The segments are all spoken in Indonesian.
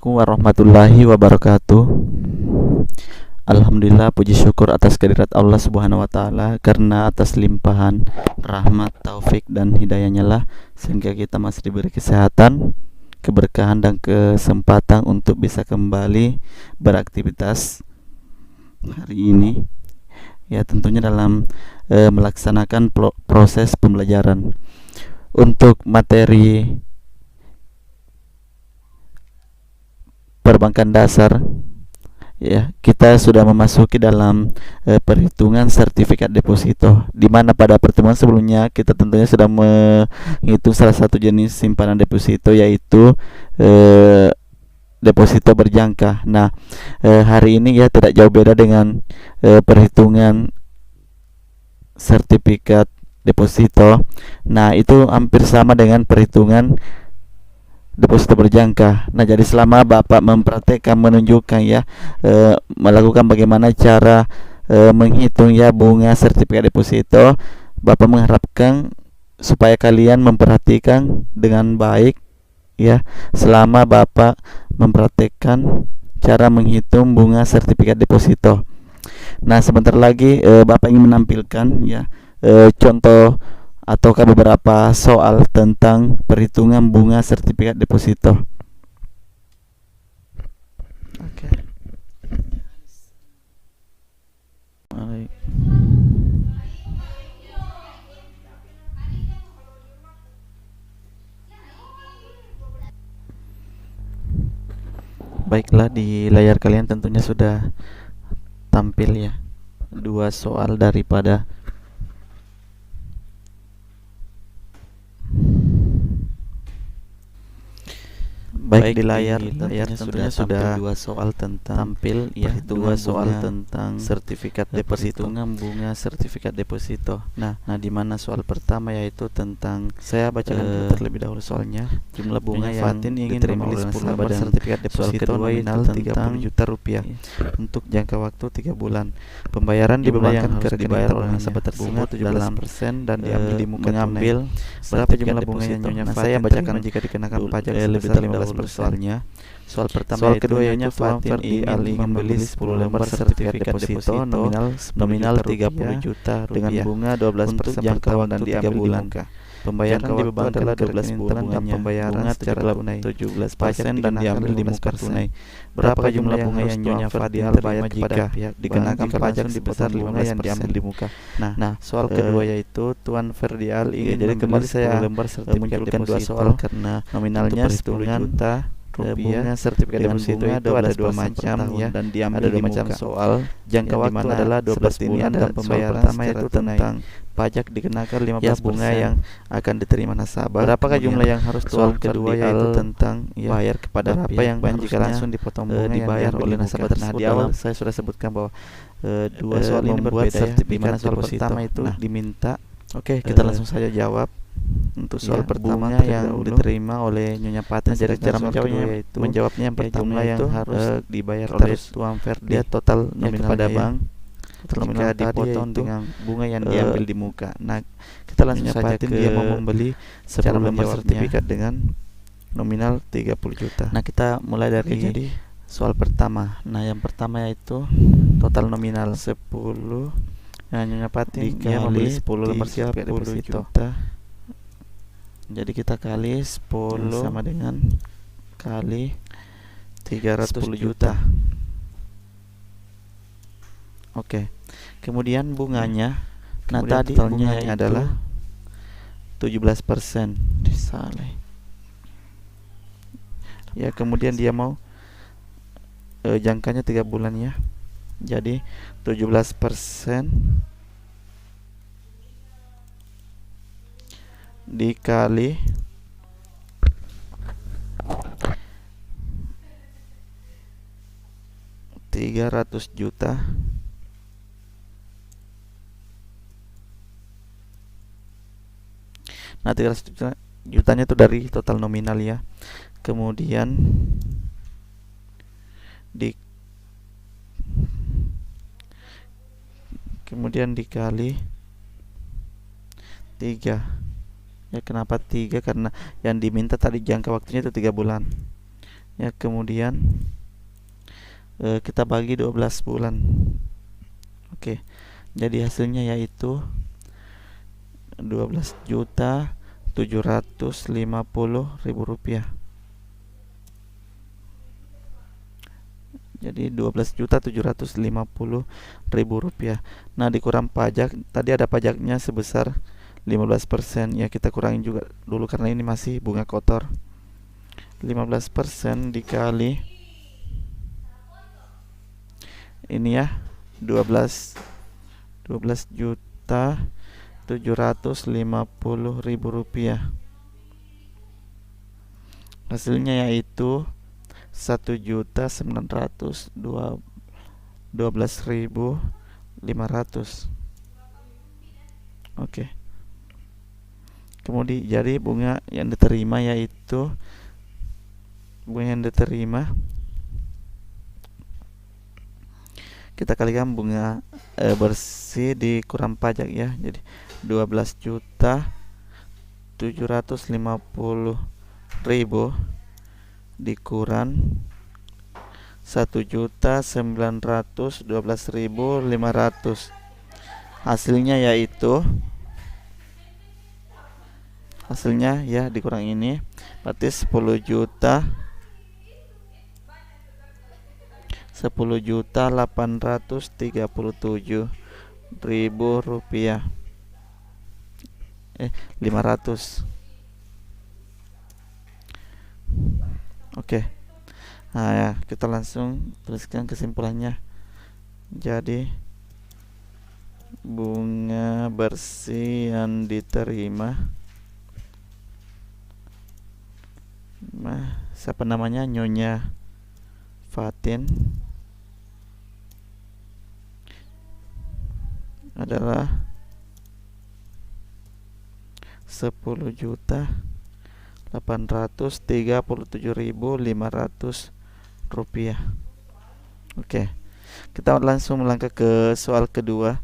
Assalamualaikum warahmatullahi wabarakatuh. Alhamdulillah, puji syukur atas kehadirat Allah Subhanahu wa taala, karena atas limpahan rahmat, taufik dan hidayahnya lah sehingga kita masih diberi kesehatan, keberkahan dan kesempatan untuk bisa kembali beraktivitas hari ini. Ya, tentunya dalam melaksanakan proses pembelajaran. Untuk materi perbankan dasar, ya, kita sudah memasuki dalam perhitungan sertifikat deposito, di mana pada pertemuan sebelumnya kita tentunya sudah menghitung salah satu jenis simpanan deposito, yaitu deposito berjangka. Nah, hari ini ya tidak jauh beda dengan perhitungan sertifikat deposito. Nah, itu hampir sama dengan perhitungan deposito berjangka. Nah, jadi selama Bapak mempraktekkan, menunjukkan ya, melakukan bagaimana cara menghitung ya bunga sertifikat deposito, Bapak mengharapkan supaya kalian memperhatikan dengan baik ya selama Bapak mempraktekkan cara menghitung bunga sertifikat deposito. Nah, sebentar lagi Bapak ingin menampilkan ya contoh ataukah beberapa soal tentang perhitungan bunga sertifikat deposito. Oke. Baiklah, di layar kalian tentunya sudah tampil ya dua soal daripada baik di layar tentunya sudah dua soal tentang tampil ya, dua soal tentang sertifikat deposito, bunga sertifikat deposito. Nah, di mana soal pertama yaitu tentang, saya bacakan terlebih dahulu soalnya. Jumlah bunga yang ingin diterima oleh nasabah sertifikat deposito nominal 30 juta rupiah untuk jangka waktu 3 bulan. Pembayaran dibebankan ke dibayar oleh nasabah tersebut 17% dan diambil di muka tunai. Berapa jumlah bunga yang Nyonya Fatin saya bacakan jika dikenakan pajak lebih dari 15%. Soalnya, soal pertama, soal kedua yaitu Fatin ingin membeli 10 lembar sertifikat deposito nominal 30 juta rupiah dengan bunga 12% per tahun dan diambil di muka. Pembayaran dibebankan adalah 12 bulan dan pembayaran secara tunai 17% dan diambil di muka tunai. Berapa jumlah bunga yang Nyonya Fatin bayar kepada pihak dikenakan pajak sebesar 15% yang diambil di muka. Nah, soal kedua yaitu Tuan Ferdial ingin jadi kembali saya menunjukkan dua soal karena nominalnya 10 juta rupiah. Bunga sertifikat deposito itu ada dua macam ya, dan diambil ada dua macam soal. Jangka waktu adalah 12 bulan dan pembayaran pertama itu tentang pajak dikenakan 15% ya, bunga yang akan diterima nasabah. Berapakah jumlah yang harus soal kedua yaitu tentang ya, bayar kepada apa yang jika langsung dipotong bunga dibayar oleh nasabah tersebut. Nah, di awal saya sudah sebutkan bahwa dua soal ini berbeda ya, di mana soal pertama itu diminta. Oke, kita langsung saja jawab. Untuk soal pertama yang diterima oleh Nyonya Fatin, jadi cara menjawabnya yaitu menjawabnya yang pertama yang harus dibayar oleh Tuan Ferdi total nominal pada bank jika dipotong dengan bunga yang diambil di muka. Nah, kita langsung saja ke dia mau membeli 10 lembar sertifikat dengan nominal 30 juta. Nah, kita mulai dari jadi soal pertama. Nah, yang pertama yaitu total nominal 10. Nah, Nyonya Fatin dia membeli 10 lembar sertifikat deposito. Jadi kita kali 10 sama dengan kali 310 juta. Oke. Kemudian bunganya, nah tadi bunganya adalah 17%. Disaleh. Ya, kemudian dia mau jangkanya 3 bulan ya. Jadi 17% dikali 300 juta Nah, 300 jutanya itu dari total nominal ya. Kemudian dikali 3. Ya, kenapa 3? Karena yang diminta tadi jangka waktunya itu 3 bulan. ya. Kemudian kita bagi 12 bulan. Oke, jadi hasilnya yaitu 12.750.000 rupiah. Jadi 12.750.000 rupiah. Nah, dikurang pajak, tadi ada pajaknya sebesar 15%, ya kita kurangin juga dulu karena ini masih bunga kotor. 15% dikali ini ya, 12.750.000 rupiah. Hasilnya yaitu 1.912.500. Oke. Kemudian jadi bunga yang diterima yaitu kita kalikan bunga bersih dikurang pajak ya. Jadi 12.750.000 dikurang 1.912.500. Hasilnya ya dikurang ini berarti 10.837.000 rupiah. 500. Oke. Nah ya, kita langsung tuliskan kesimpulannya. Jadi bunga bersih yang diterima, siapa namanya, Nyonya Fatin, adalah 10.837.500 rupiah. Oke, kita langsung melangkah ke soal kedua.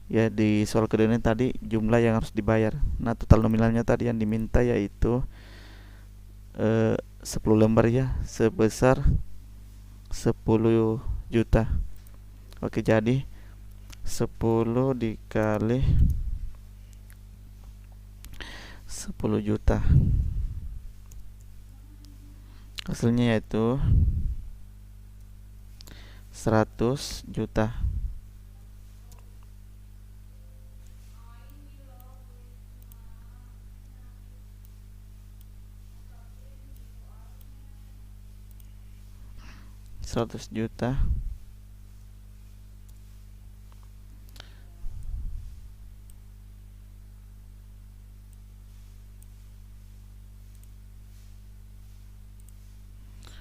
Ya, di soal kedua ini tadi jumlah yang harus dibayar. Nah, total nominalnya tadi yang diminta yaitu 10 lembar ya, sebesar 10 juta. Oke, jadi 10 dikali 10 juta. Hasilnya yaitu 100 juta.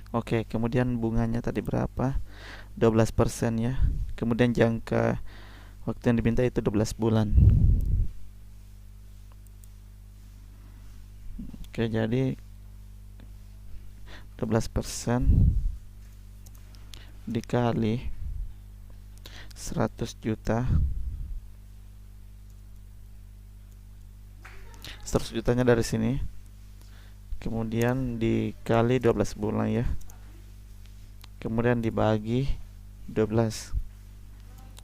Oke, kemudian bunganya tadi berapa? 12% ya. Kemudian jangka waktu yang diminta itu 12 bulan. Oke, jadi 12% dikali 100 juta. 100 jutanya dari sini. Kemudian dikali 12 bulan ya. Kemudian dibagi 12.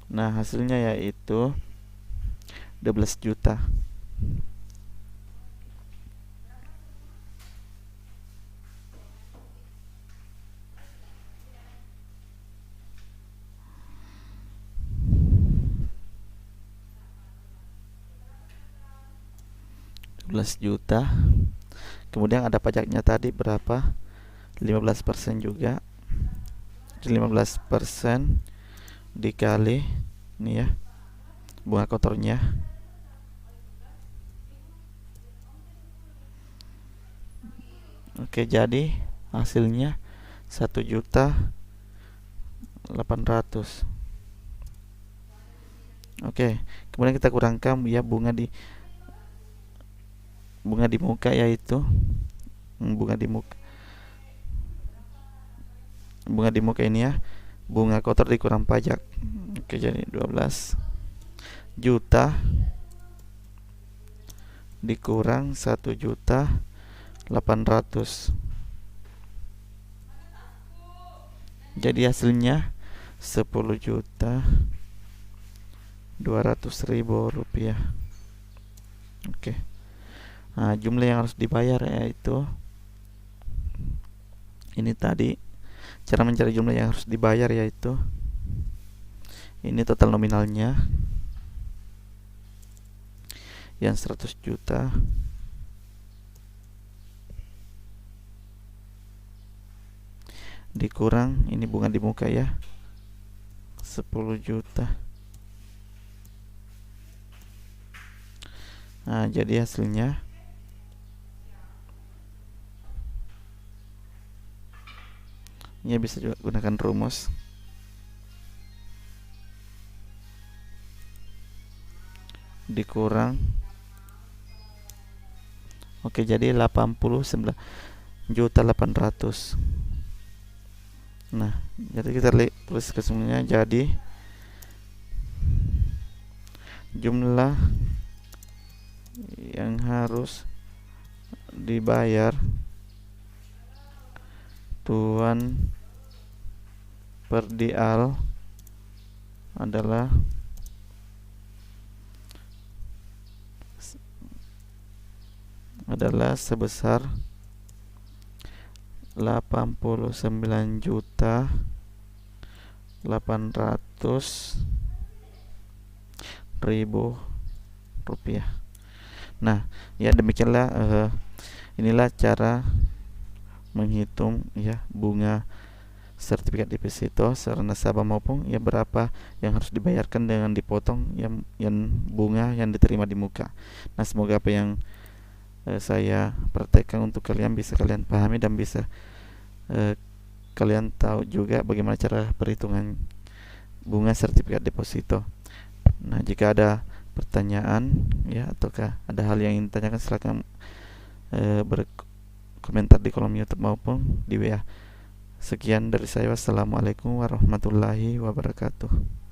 Nah, hasilnya yaitu 12 juta. Juta. Kemudian ada pajaknya tadi berapa? 15% juga. 15% dikali ini ya, bunga kotornya. Oke, jadi hasilnya 1.800.000. Oke, kemudian kita kurangkan ya bunga di muka, yaitu bunga di muka ini ya, bunga kotor dikurang pajak. Oke, jadi 12 juta dikurang 1.800.000. Jadi hasilnya 10.200.000 rupiah. Oke. Nah, jumlah yang harus dibayar yaitu ini tadi. Cara mencari jumlah yang harus dibayar yaitu ini total nominalnya yang 100 juta dikurang ini bunga di muka ya, 10 juta. Nah, jadi hasilnya ya bisa juga gunakan rumus. Dikurang. Oke, jadi 89.800.000. Nah, jadi kita tulis kesemuanya. Jadi jumlah yang harus dibayar Tuan Perdial adalah sebesar 89.800.000 rupiah. Nah, ya demikianlah inilah cara menghitung ya bunga sertifikat deposito secara nasabah maupun ya berapa yang harus dibayarkan dengan dipotong yang bunga yang diterima di muka. Nah, semoga apa yang saya praktekkan untuk kalian bisa kalian pahami dan bisa kalian tahu juga bagaimana cara perhitungan bunga sertifikat deposito. Nah, jika ada pertanyaan ya ataukah ada hal yang ingin ditanyakan, silakan berkomentar di kolom YouTube maupun di WA. Sekian dari saya. Wassalamualaikum warahmatullahi wabarakatuh.